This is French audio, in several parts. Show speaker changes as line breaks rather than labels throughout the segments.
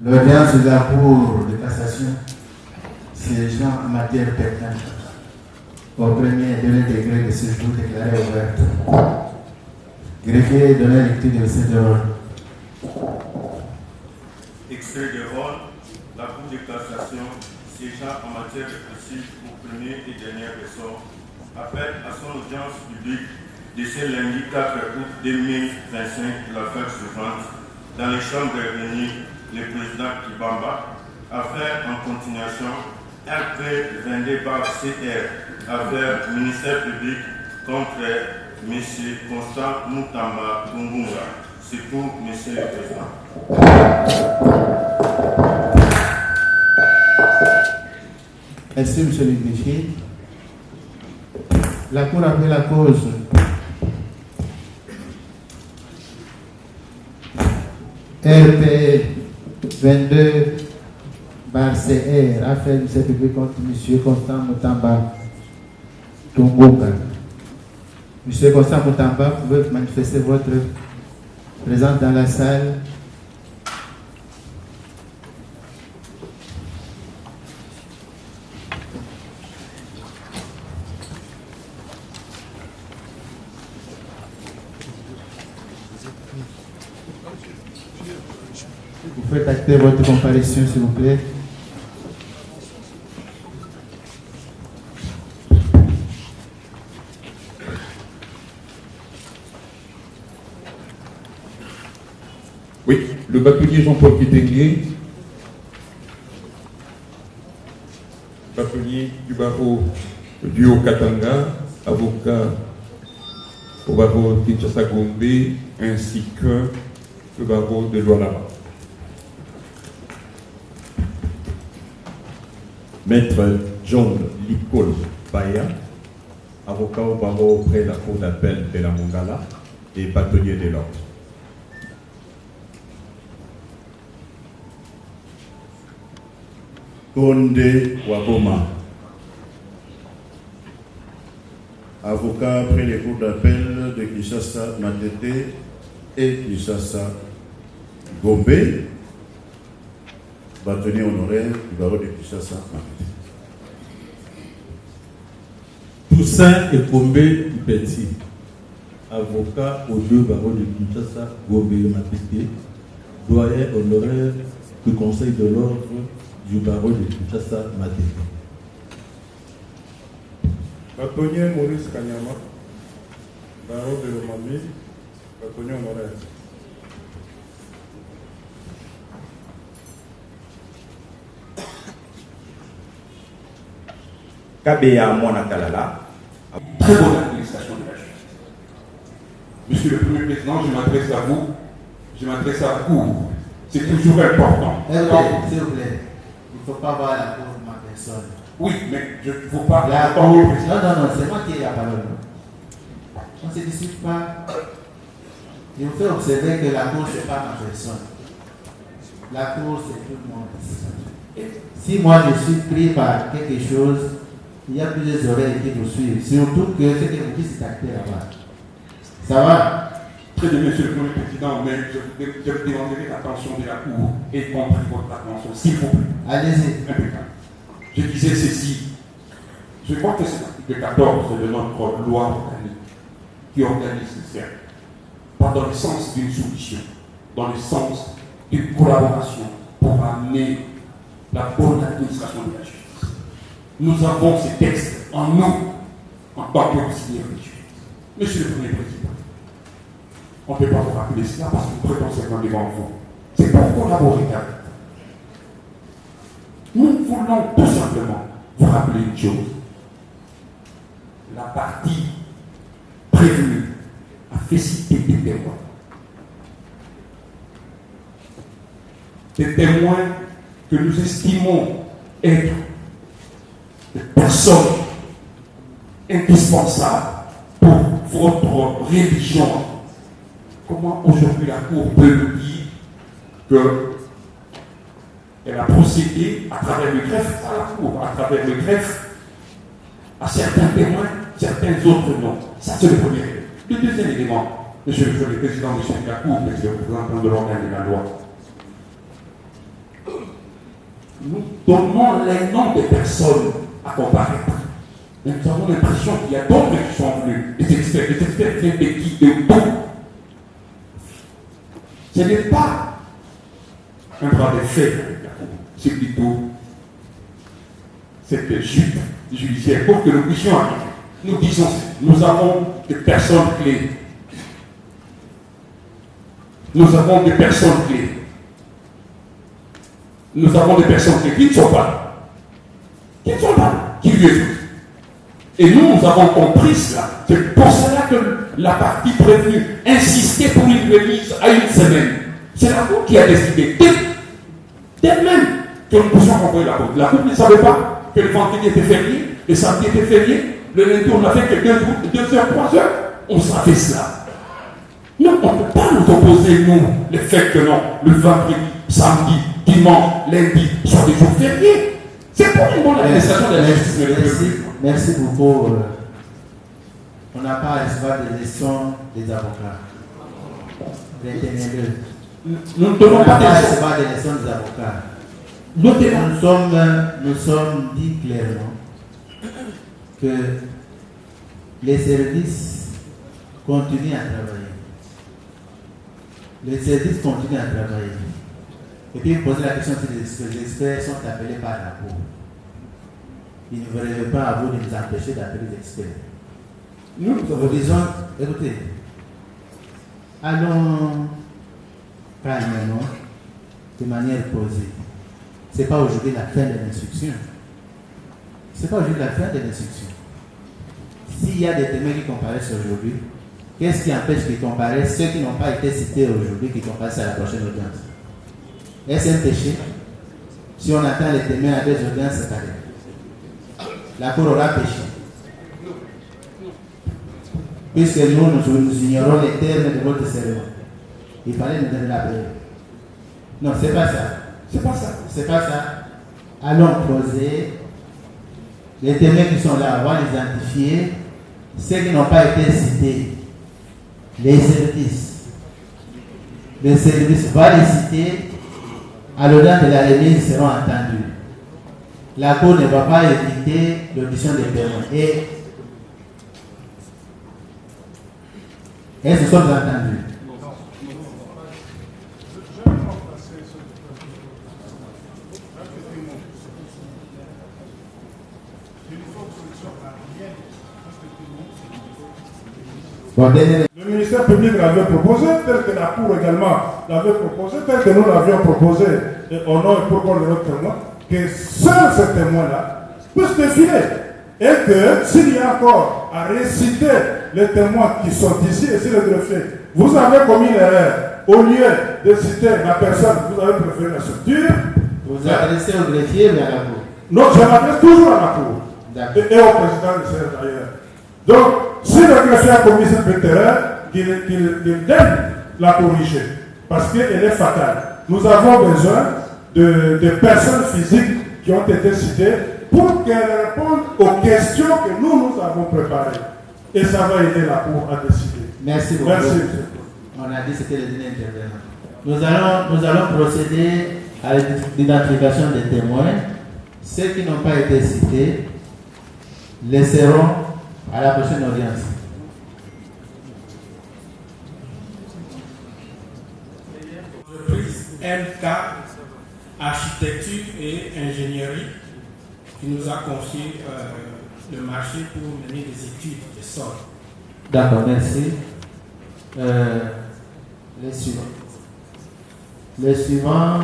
L'audience de la Cour de cassation siégeant en matière pénale au premier et dernier degré de séjour déclaré ouverte. Greffier donner lecture de ces ordres.
Extrait de rôle, la Cour de cassation siégeant en matière de procédure au premier et dernier ressort appelle à son audience publique de ce lundi 4 août 2025 l'affaire suivante dans les chambres de réunir le président Kibamba à faire en continuation RP 22/CR affaire ministère public contre M. Constant Moutamba Tungunga. C'est tout, Monsieur le Président.
Merci, Monsieur le greffier. La Cour appelle la cause. RP 22/CR, affaire du ministère public contre M. Constant Moutamba Tungunga. Monsieur Constant Moutamba, vous pouvez manifester votre présence dans la salle. Vous faites acter votre comparution, s'il vous plaît.
Oui, le bâtonnier Jean-Paul Kitengé, bâtonnier du barreau du Haut-Katanga, avocat au barreau de Kinshasa-Gombe, ainsi que le barreau de Lualaba.
Maître John Likol Baya, avocat au barreau auprès de la Cour d'appel de la Mongala et bâtonnier de l'ordre.
Konde Waboma, avocat près les cours d'appel de Kinshasa Matete et Kinshasa Gombe, bâtonnier honoraire du barreau de Kinshasa Matete.
Toussaint et Gombe Petit, avocat aux deux barreaux de Kinshasa Gombe et Matete, doyen honoraire du Conseil de l'ordre du barreau de Kinshasa Matete.
Bâtonnier Maurice Kanyama, barreau de Lomami, bâtonnier honoraire.
Kabea Monakalala.
Très bonne administration de la justice. Monsieur le Premier Président, je m'adresse à vous, je m'adresse à vous. C'est toujours important.
S'il vous plaît, il ne faut pas voir la cour de ma personne.
Oui, mais je ne faut pas.
La cour,
Non,
non, c'est moi qui ai la parole. On ne se dispute pas. Il vous fait observer que la cour, ce n'est pas ma personne. La cour, c'est tout le monde. Si moi je suis pris par quelque chose, il y a plusieurs oreilles qui nous suivent. Surtout que c'est que vous dites c'est acté là-bas. Ça va?
Très bien, Monsieur le Premier Président, mais je vous demanderai l'attention de la Cour et compris votre attention, s'il vous plaît.
Allez-y.
Impeccable. Je disais ceci. Je crois que c'est l'article 14 de notre loi organique qui organise ce cercle. Pas dans le sens d'une solution, dans le sens d'une collaboration pour amener la bonne administration de la justice. Nous avons ces textes en nous, en tant qu'auxiliaires de justice. Monsieur le Premier Président, on ne peut pas vous rappeler cela parce que nous prêtons serment devant vous. C'est pour collaborer avec vous. Nous voulons tout simplement vous rappeler une chose. La partie prévenue a fait citer des témoins. Des témoins que nous estimons être des personnes indispensables pour votre religion. Comment aujourd'hui la Cour peut nous dire qu'elle a procédé à travers le greffe à la Cour, à travers le greffe à certains témoins, certains autres non. Ça c'est le premier élément. Le deuxième élément, Monsieur le Président, Monsieur la Cour, Monsieur le représentant de l'organe de la loi. nous donnons les noms des personnes à comparaître. Mais nous avons l'impression qu'il y a d'autres qui sont venus. Les experts viennent de qui? De tout. Ce n'est pas un droit de fait, c'est plutôt cette chute judiciaire pour que nous puissions arriver. Nous disons, nous avons des personnes clés. Nous avons des personnes clés. Nous avons des personnes qui ne sont pas. Qui ne sont pas. Qui lui écoutent. Et nous avons compris cela. C'est pour cela que la partie prévenue insistait pour une remise à une semaine. C'est la Cour qui a décidé d'elle-même que nous puissions renvoyer la Cour. La Cour ne savait pas que le vendredi était férié, le samedi était férié, le lundi on a fait que 2 heures, 3 heures. On savait cela. Non, on ne peut pas nous opposer, nous, le fait que non, le vendredi, samedi, dimanche, lundi soient des jours fériés. C'est pour une bonne administration de la justice.
Merci beaucoup. On n'a pas à recevoir des leçons des avocats. Retenez-le.
Nous ne donnons pas
à recevoir des leçons des avocats. Nous sommes dit clairement que les services continuent à travailler. Les services continuent à travailler. Et puis, vous posez la question si les experts sont appelés par la Cour. Il ne vous relève pas à vous de nous empêcher d'appeler les experts. Nous disons, écoutez, allons calmement, de manière posée. Ce n'est pas aujourd'hui la fin de l'instruction. Ce n'est pas aujourd'hui la fin de l'instruction. S'il y a des témoins qui comparaissent aujourd'hui, qu'est-ce qui empêche qu'ils comparaissent ceux qui n'ont pas été cités aujourd'hui, qui comparaissent à la prochaine audience? Est-ce un péché si on attend les témoins à 2 audiences séparées? La Cour aura péché. Puisque nous ignorons les termes de votre serment. Il fallait nous donner la preuve. Non, c'est pas ça. C'est pas ça. C'est pas ça. Allons poser. Les témoins qui sont là, on va les identifier. Ceux qui n'ont pas été cités, les services. Les services vont les citer. À l'audience de la remise seront entendus. La Cour ne va pas éviter l'audition des témoins. Et est-ce que nous sommes entendus?
Le ministère public l'avait proposé, tel que la Cour également l'avait proposé, tel que nous l'avions proposé au nom et pour de notre témoin, que seuls ces témoins-là puissent défiler. Et que s'il y a encore à réciter les témoins qui sont ici et si le greffier, vous avez commis l'erreur, au lieu de citer la personne, vous avez préféré la structure.
Vous vous adressez au greffier ou à la Cour?
Non, je m'adresse toujours à la Cour et au président du Sénat d'ailleurs. Donc, si le greffier a commis cette erreur, qu'il donne la corriger, parce qu'elle est fatale. Nous avons besoin de personnes physiques qui ont été citées pour qu'elles répondent aux questions que nous avons préparées. Et ça va aider la Cour à décider.
Merci beaucoup.
Merci.
On a dit que c'était le dernier intervenant. Nous allons procéder à l'identification des témoins. Ceux qui n'ont pas été cités laisseront à la prochaine audience.
Entreprise MK Architecture et Ingénierie qui nous a confié le marché pour mener des études de sol.
D'accord, merci. Les suivants. Les suivants,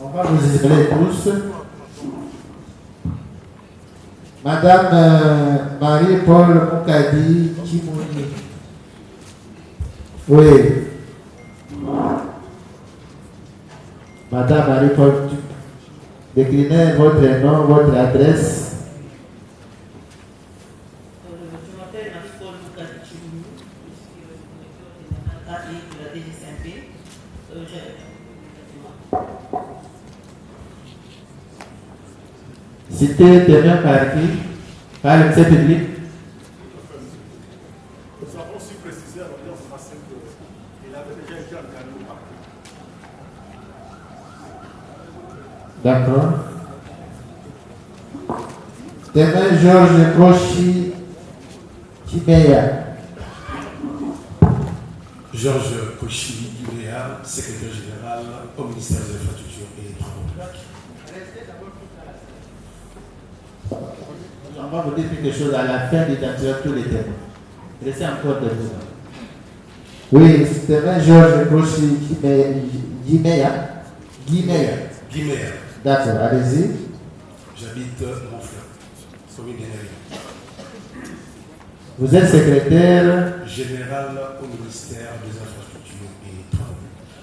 on va vous isoler tous. Madame Marie-Paul Moukadi Chimouni. Oui. Madame Marie-Paul, déclinez votre nom, votre adresse.
Je m'appelle Marie-Paul Moukadi Chimouni, je suis de la DGCMP.
Cité témoin par qui? Par le ministère public.
Nous avons aussi précisé à l'audience nationale qu'il avait déjà été engagé.
D'accord. Témoin Georges Krochi Chibeya.
Georges Kochi Yuléa, secrétaire général au ministère des Infrastructures et des Travaux publics.
On va vous dire quelque chose à la fin d'identifier tous les témoins. Restez encore debout. Oui, témoin Georges Krochi Chibeya. Guiméa. D'accord, allez-y.
J'habite Montfleur, commune d'Énergie.
Vous êtes secrétaire
général au ministère des Infrastructures et des Travaux publics.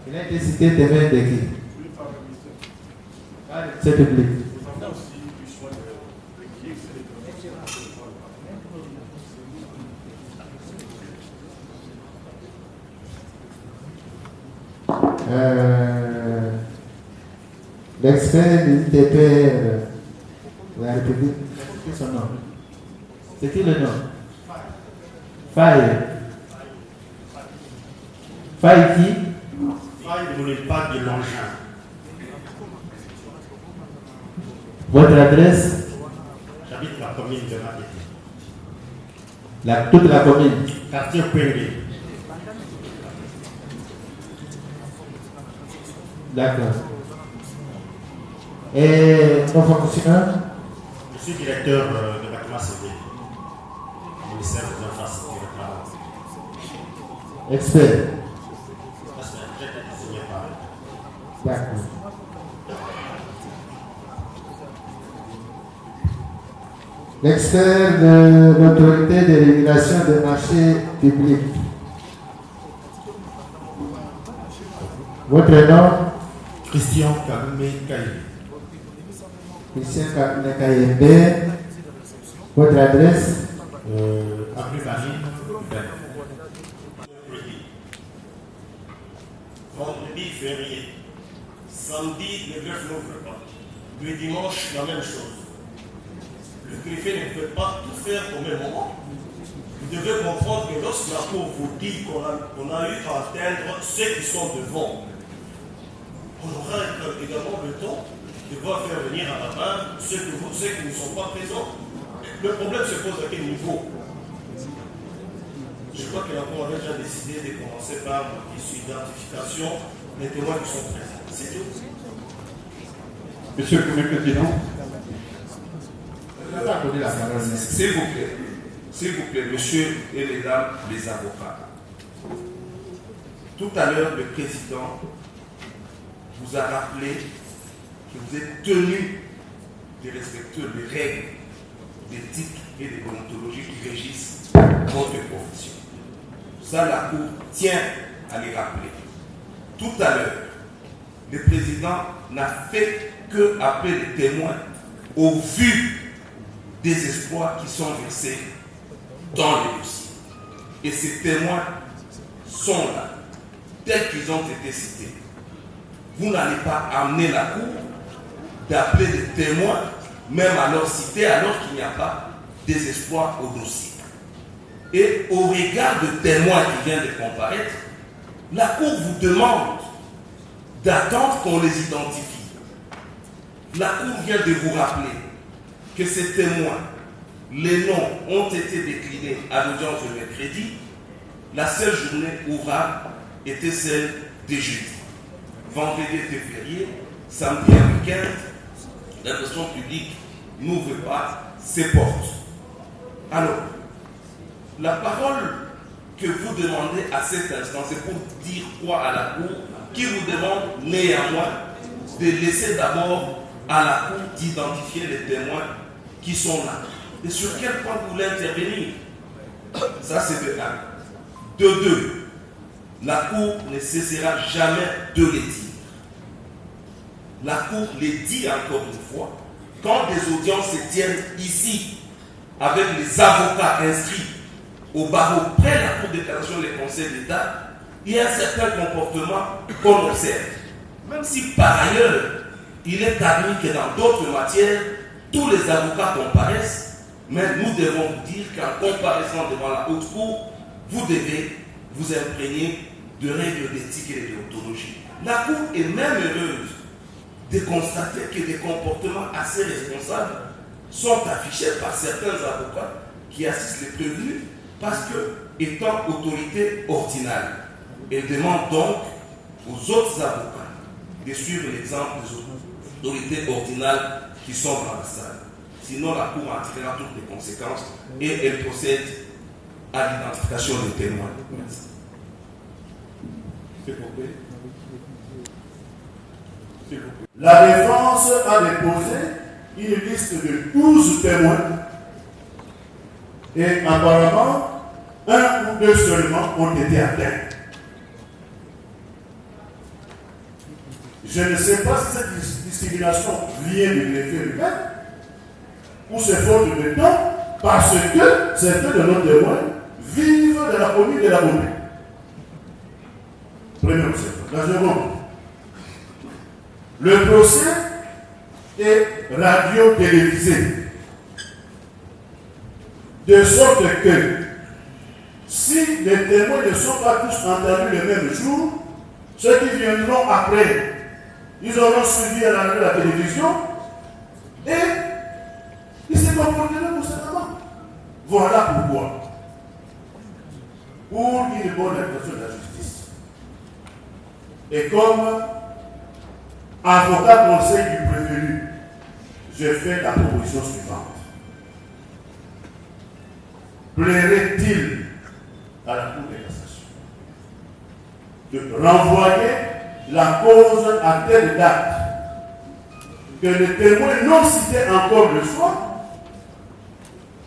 Il a été cité témoin de qui? C'est public. L'expert du TPR de la République, c'est son nom. C'est qui le nom? Faye. Faye qui?
Faye ne voulait pas de l'engin.
Votre adresse?
J'habite la commune de Matete.
Toute la commune?
Quartier Pengé.
D'accord. Et nos fonctionnaires?
Je suis directeur de bâtiment civil au ministère des Infrastructures et des Travaux.
Expert?
J'ai été désigné par eux.
D'accord. L'expert de l'autorité de régulation des marchés publics. Votre nom?
Christian Kagoumé Kaye.
Christian Kagoumé Kaye. Votre adresse?
Avenue Marine, vendredi férié, samedi le greffe n'ouvre pas, le dimanche la même chose. Le greffier ne peut pas tout faire au même moment. Vous devez comprendre que lorsque la Cour vous dit qu'on a eu à atteindre ceux qui sont devant, on aura également le temps de voir faire venir à la main ceux qui ne sont pas présents. Le problème se pose à quel niveau? Je crois que la Cour avait déjà décidé de commencer par l'identification des témoins qui sont présents. C'est tout.
Monsieur le Premier Président.
S'il vous plaît, monsieur et mesdames les avocats. Tout à l'heure, le président vous a rappelé que vous êtes tenu de respecter les règles d'éthique et de déontologie qui régissent votre profession. Ça, la Cour tient à les rappeler. Tout à l'heure, le président n'a fait que appeler les témoins au vu des exploits qui sont versés dans les dossiers. Et ces témoins sont là, tels qu'ils ont été cités. Vous n'allez pas amener la Cour d'appeler des témoins, même alors cités, alors qu'il n'y a pas des exploits au dossier. Et au regard de témoins qui viennent de comparaître, la Cour vous demande d'attendre qu'on les identifie. La Cour vient de vous rappeler que ces témoins, les noms ont été déclinés à l'audience de mercredi. La seule journée ouvrable était celle de jeudi. Vendredi était férié, samedi et week-end, l'administration publique n'ouvre pas ses portes. Alors, la parole que vous demandez à cet instant, c'est pour dire quoi à la Cour, qui vous demande néanmoins de laisser d'abord à la Cour d'identifier les témoins qui sont là. Et sur quel point vous voulez intervenir? Ça, c'est de 1. De 2, la Cour ne cessera jamais de les dire. La Cour les dit encore une fois, quand des audiences se tiennent ici, avec les avocats inscrits au barreau près de la Cour de cassation et le Conseil d'État, il y a un certain comportement qu'on observe. Même si par ailleurs, il est admis que dans d'autres matières, tous les avocats comparaissent, mais nous devons vous dire qu'en comparaissant devant la haute cour, vous devez vous imprégner de règles d'éthique et de déontologie. La Cour est même heureuse de constater que des comportements assez responsables sont affichés par certains avocats qui assistent les prévenus parce que, étant autorité ordinale, elle demande donc aux autres avocats de suivre l'exemple des autorités ordinales qui sont dans la salle. Sinon, la Cour en tirera toutes les conséquences et elle procède à l'identification des témoins. Merci.
La défense a déposé une liste de 12 témoins et apparemment, 1 ou 2 seulement ont été atteints. Je ne sais pas si cette discrimination vient du greffier lui-même ou c'est faute de temps parce que certains de nos témoins vivent dans la commune de la Gombe. Premier observateur. La seconde. Le procès est radio-télévisé. De sorte que si les témoins ne sont pas tous entendus le même jour, ceux qui viendront après, ils auront suivi à la télévision et ils se comporteront constamment. Voilà pourquoi. Pour une bonne application de la justice. Et comme avocat conseil du prévenu, je fais la proposition suivante. Plairait-il à la Cour de cassation de renvoyer la cause à telle date que les témoins non cités encore le soir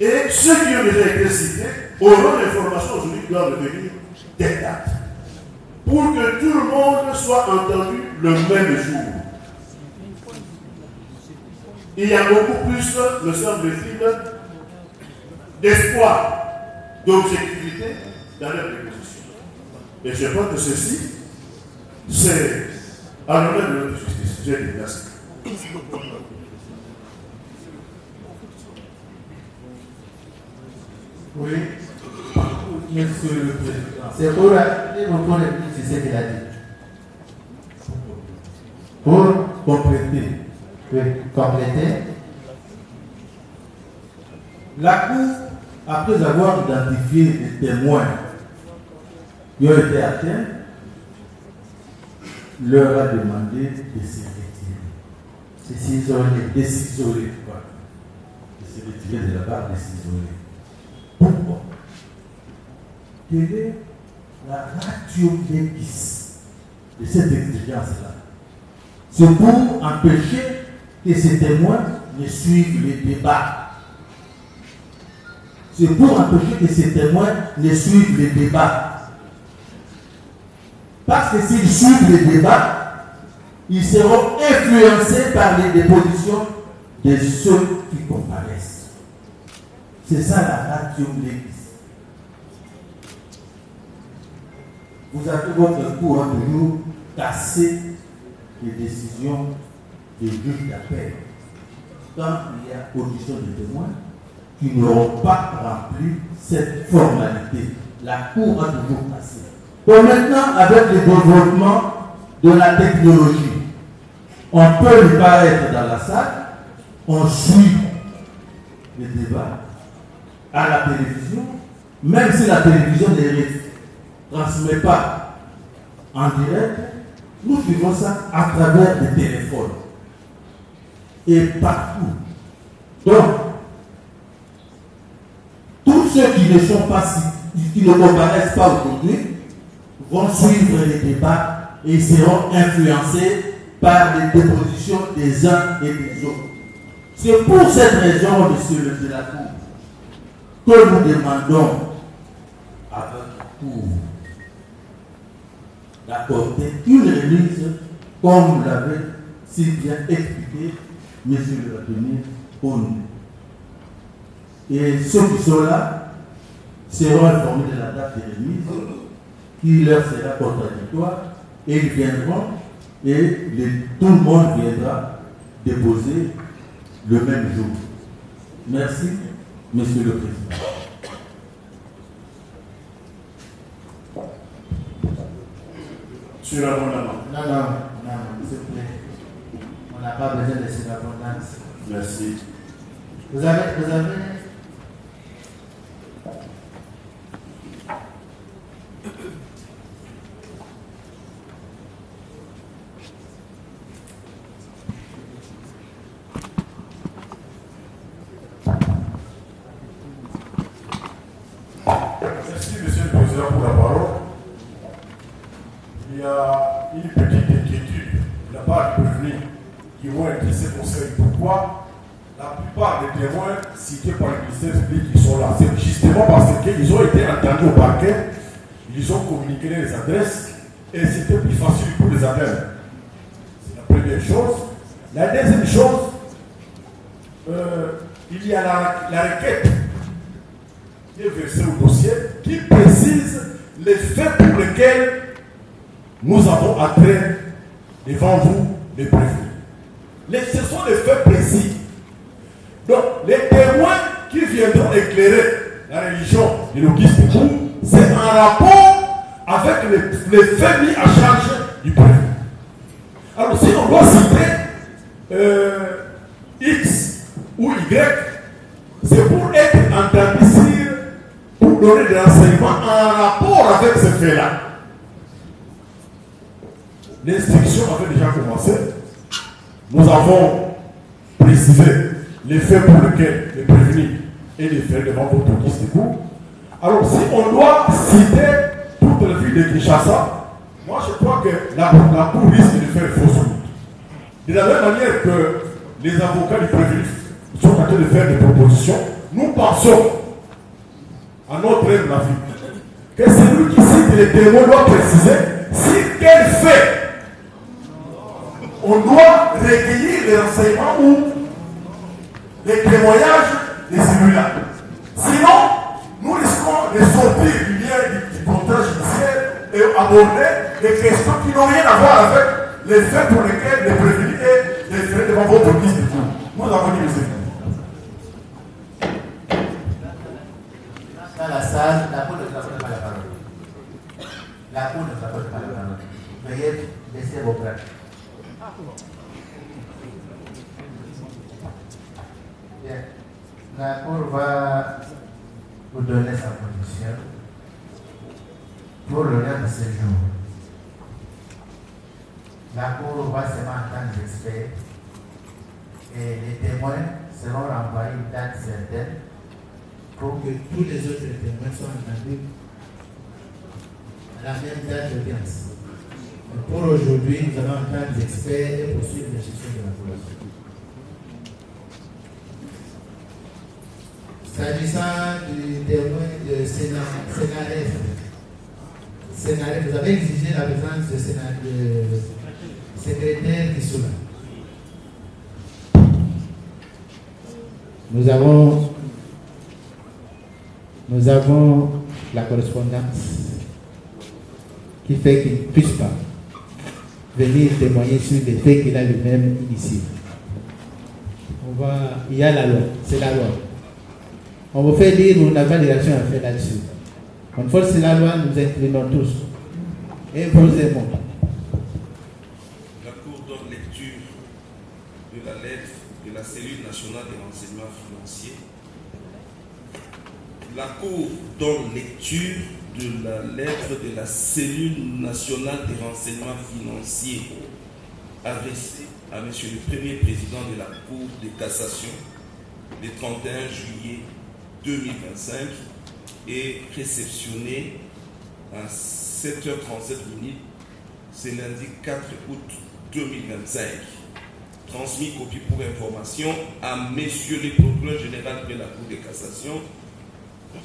et ceux qui ont déjà été cités auront l'information aujourd'hui qui doivent venir telle date pour que tout le monde soit entendu le même jour. Il y a beaucoup plus, me semble-t-il, d'espoir, d'objectivité dans leur déposition. Et je pense que ceci, c'est à l'honneur de notre justice. Je dis merci.
Oui, monsieur le président. C'est pour répondre c'est ce qu'il a dit. Pour compléter. Oui, compléter. La Cour, après avoir identifié les témoins qui ont été atteints, leur a demandé de se retirer. De s'isoler. De se retirer de la barre, de s'isoler. Pourquoi? Quelle est la ratio d'épice de cette exigence-là? C'est pour empêcher que ces témoins ne suivent les débats. C'est pour empêcher que ces témoins ne suivent les débats. Parce que s'ils suivent les débats, ils seront influencés par les dépositions de ceux qui comparaissent. C'est ça la ratio d'épice. Vous avez votre cours toujours cassé les décisions des juges d'appel. Quand il y a audition de témoins qui n'auront pas rempli cette formalité, la Cour a toujours passé. Donc maintenant, avec le développement de la technologie, on peut ne pas être dans la salle, on suit les débats à la télévision, même si la télévision ne transmet pas en direct, nous suivons ça à travers des téléphones et partout. Donc, tous ceux qui ne sont pas, qui ne comparaissent pas aujourd'hui, vont suivre les débats et seront influencés par les dépositions des uns et des autres. C'est pour cette raison, monsieur le sénateur, que nous demandons à votre Cour d'accorder une remise, comme l'avait si bien expliqué monsieur le Premier Pond. Et ceux qui sont là seront informés de la date de remise, qui leur sera contradictoire, et ils viendront, et tout le monde viendra déposer le même jour. Merci, monsieur le Président.
Sur l'amendement.
Non, s'il vous plaît. On n'a pas besoin de surabondance.
Merci.
Vous avez
Merci, Monsieur le Président, pour la parole. Il y a une petite inquiétude de la part du prévenu qui vont être ces conseils. Pourquoi la plupart des témoins cités par le ministère public qui sont là, c'est justement parce qu'ils ont été entendus au parquet, ils ont communiqué les adresses et c'était plus facile pour les atteindre. C'est la première chose. La deuxième chose, il y a la requête qui est versée au dossier qui précise les faits pour lesquels nous avons attrait devant vous les prévenus. Ce sont des faits précis. Donc, les témoins qui viendront éclairer la religion de l'Auguste Kou, c'est en rapport avec les faits mis à charge du prévenu. Alors, si on doit citer X ou Y, c'est pour être entendu ici, pour donner des renseignements en rapport avec ces faits-là. L'instruction avait déjà commencé. Nous avons précisé les faits pour lesquels les prévenus et les faits devant votre auguste Kou. Alors, si on doit citer toute la ville de Kinshasa, moi je crois que la Cour risque de faire fausse route. De la même manière que les avocats du prévenu sont en train de faire des propositions, nous pensons à notre aide la vie que celui qui cite les témoins doit préciser si quel fait on doit recueillir les renseignements ou les témoignages de celui-là. Sinon, nous risquons de sortir du lien du contrat judiciaire et aborder des questions qui n'ont rien à voir avec les faits pour lesquels les prévenus et les faits devant votre liste de tout. Nous avons dit monsieur.
Dans la salle, la Cour ne traverse pas la parole. La Cour ne traverse pas la parole. Veuillez baisser vos bras. Bien. La Cour va vous donner sa position pour l'honneur de ce jour. La Cour va seulement entendre les experts et les témoins seront renvoyés une date certaine pour que tous les autres témoins soient entendus à la même date d'audience. Pour aujourd'hui, nous allons entendre les experts et poursuivre les gestions de la police. S'agissant du témoin de Sénaref, vous avez exigé la présence de secrétaire qui sont là. Nous avons la correspondance qui fait qu'il ne puisse pas venir témoigner sur les faits qu'il a lui-même initiés. Il y a la loi, c'est la loi. On vous fait lire, nous n'avons pas de réaction à faire là-dessus. On force la loi, nous inclinons tous. Et posez-moi.
La Cour donne lecture de la lettre de la cellule nationale des renseignements financiers. La Cour donne lecture de la lettre de la cellule nationale des renseignements financiers adressée à M. le Premier Président de la Cour de cassation le 31 juillet 2025 et réceptionnée à 7h37 ce lundi 4 août 2025. Transmis copie pour information à M. le Procureur général de la Cour de cassation,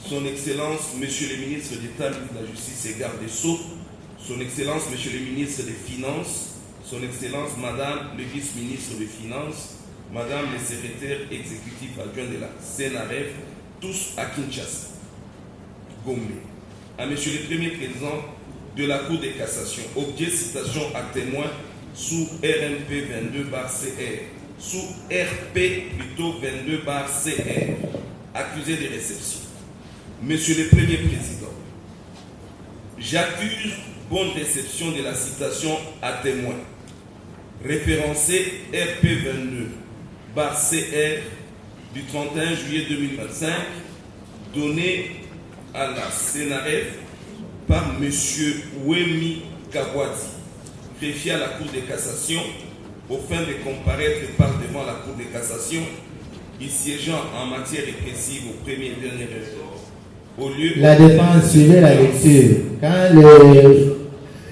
Son Excellence, Monsieur le ministre d'État, ministre de la Justice et garde des Sceaux, Son Excellence, Monsieur le ministre des Finances, Son Excellence, Madame le vice-ministre des Finances, Madame le secrétaire exécutif adjoint de la CNRF, tous à Kinshasa, Gombe. À Monsieur le Premier Président de la Cour de cassation, objet citation à témoin sous RMP 22/CR, sous RP plutôt 22/CR, accusé de réception. Monsieur le Premier Président, j'accuse bonne réception de la citation à témoin
référencé RP22/CR du 31 juillet 2025, donné à la CNRF par M. Wemi Kabwati, greffier à la Cour de cassation, au fin de comparaître par devant la Cour de cassation, y siégeant en matière répressive au premier et dernier ressort. Au lieu
la défense suivait la lecture. Quand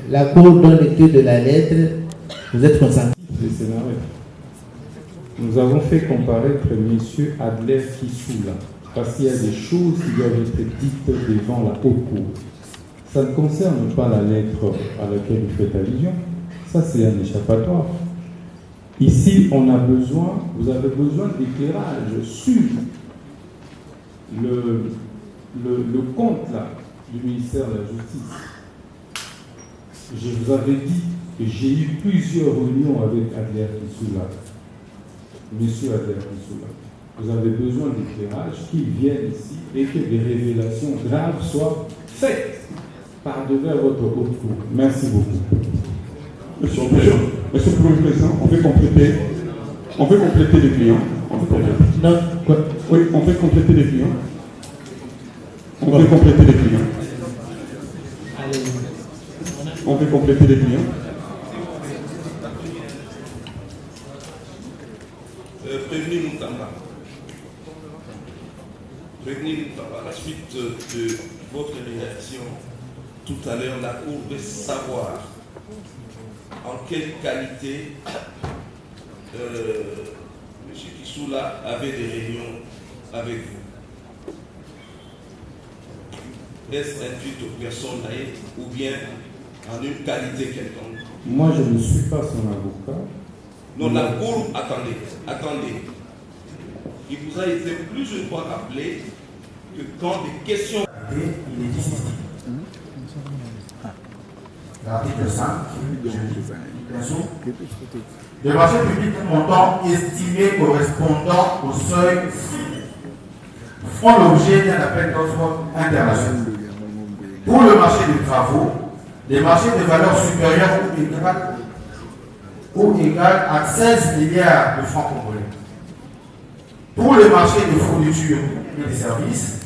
la Cour donne lecture de la lettre, vous êtes consentis.
Nous avons fait comparaître M. Adler Kissoula, parce qu'il y a des choses qui doivent être dites devant la haute cour. Ça ne concerne pas la lettre à laquelle vous faites allusion. Ça, c'est un échappatoire. Ici, vous avez besoin d'éclairage sur le compte là, du ministère de la Justice. Je vous avais dit que j'ai eu plusieurs réunions avec Adler Kissoula. Monsieur Adler Kissoula, vous avez besoin d'éclairage, qu'il vienne ici et que des révélations graves soient faites par-devers votre haute cour. Merci beaucoup.
Monsieur le Premier Président, on fait compléter les clients.
Non, quoi?
Oui, on fait compléter les clients. On fait compléter les clients. On fait compléter les clients.
Prévenu Moutamba. À la suite de votre réaction tout à l'heure, la Cour veut savoir en quelle qualité M. Kissoula avait des réunions avec vous. Est-ce induite aux personnes naïves ou bien en une qualité quelconque?
Moi, je ne suis pas son avocat.
Non, la Cour, attendez. Il vous a été plus une fois rappelé que quand des questions...
Il est ici. L'article 5, le marché public montant estimé correspondant au seuil font l'objet d'un appel d'offres international. Pour le marché des travaux, les marchés de valeur supérieure ou égale à 16 milliards de francs congolais. Pour le marché de fournitures et des services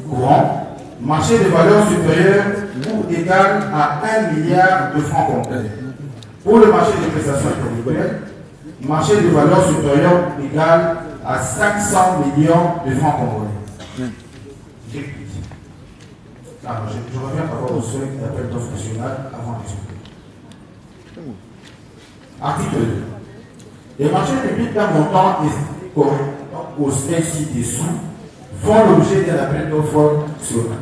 courants, marché de valeur supérieure ou égal à 1 milliard de francs congolais. Pour le marché des prestations intellectuelles, marché de valeur supérieure ou égal à 500 millions de francs congolais. Je reviens par rapport au seuil d'appel d'offres national avant d'expliquer. Article 2. Les marchés publics d'un montant estimé correspondant au seuil ci-dessous font l'objet d'un appel d'offres national.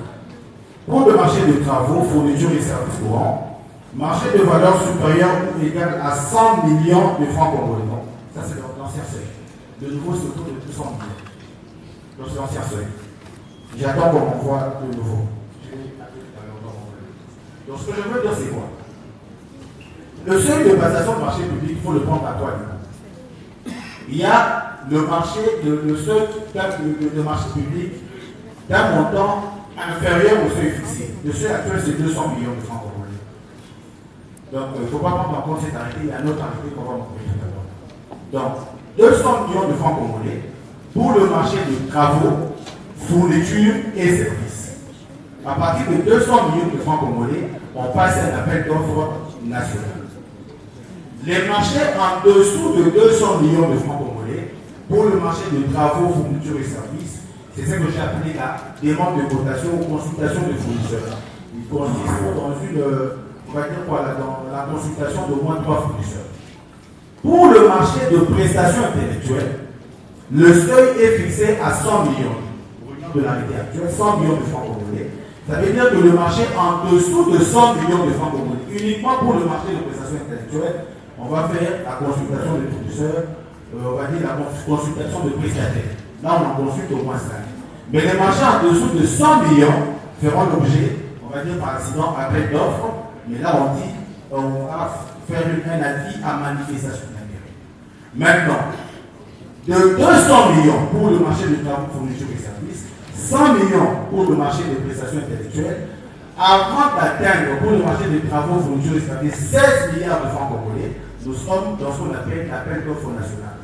Pour le marché de travaux, fournitures et services courants, marché de valeur supérieure ou égale à 100 millions de francs congolais. Donc, ça c'est l'ancien seuil. Le nouveau c'est autour de 200 millions. Donc c'est l'ancien seuil. J'attends qu'on m'envoie le nouveau. Donc ce que je veux dire c'est quoi? Le seuil de passation de marché public, il faut le prendre à toi. Il y a le marché, le seuil de marché public d'un montant inférieur au seuil fixé. Le seuil actuel, c'est 200 millions de francs congolais. Donc, il ne faut pas prendre en compte cette arrêté. Il y a un autre arrêté qu'on va montrer tout à l'heure. Donc, 200 millions de francs congolais pour le marché de travaux, fournitures et services. À partir de 200 millions de francs congolais, on passe à un appel d'offres national. Les marchés en dessous de 200 millions de francs congolais, pour le marché de travaux, fournitures et services, c'est ce que j'ai appelé la demande de cotation ou consultation de fournisseurs. Il consiste dans une, on va dire quoi, dans la consultation d'au moins 3 fournisseurs. Pour le marché de prestations intellectuelles, le seuil est fixé à 100 millions. De l'arrêté actuelle, 100 millions de francs congolais. Ça veut dire que le marché en dessous de 100 millions de francs congolais, uniquement pour le marché de prestations intellectuelles, on va faire la consultation des fournisseurs, on va dire la consultation de prestataires. Là, on en consulte au moins 5. Mais les marchés en dessous de 100 millions feront l'objet, on va dire par accident, appel d'offres. Mais là, on dit, on va faire un avis à manifestation d'intérêt. Maintenant, de 200 millions pour le marché de travaux, fournitures et services, 100 millions pour le marché des prestations intellectuelles, avant d'atteindre pour le marché des travaux, fournitures et services 16 milliards de francs congolais, nous sommes dans ce qu'on appelle l'appel d'offres national.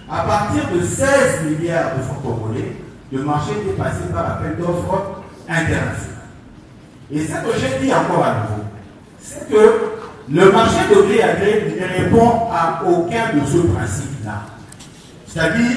À partir de 16 milliards de francs congolais, le marché est passé par l'appel d'offres international. Et ce que j'ai dit encore à nouveau, c'est que le marché de gré à gré ne répond à aucun de ce principe-là. C'est-à-dire,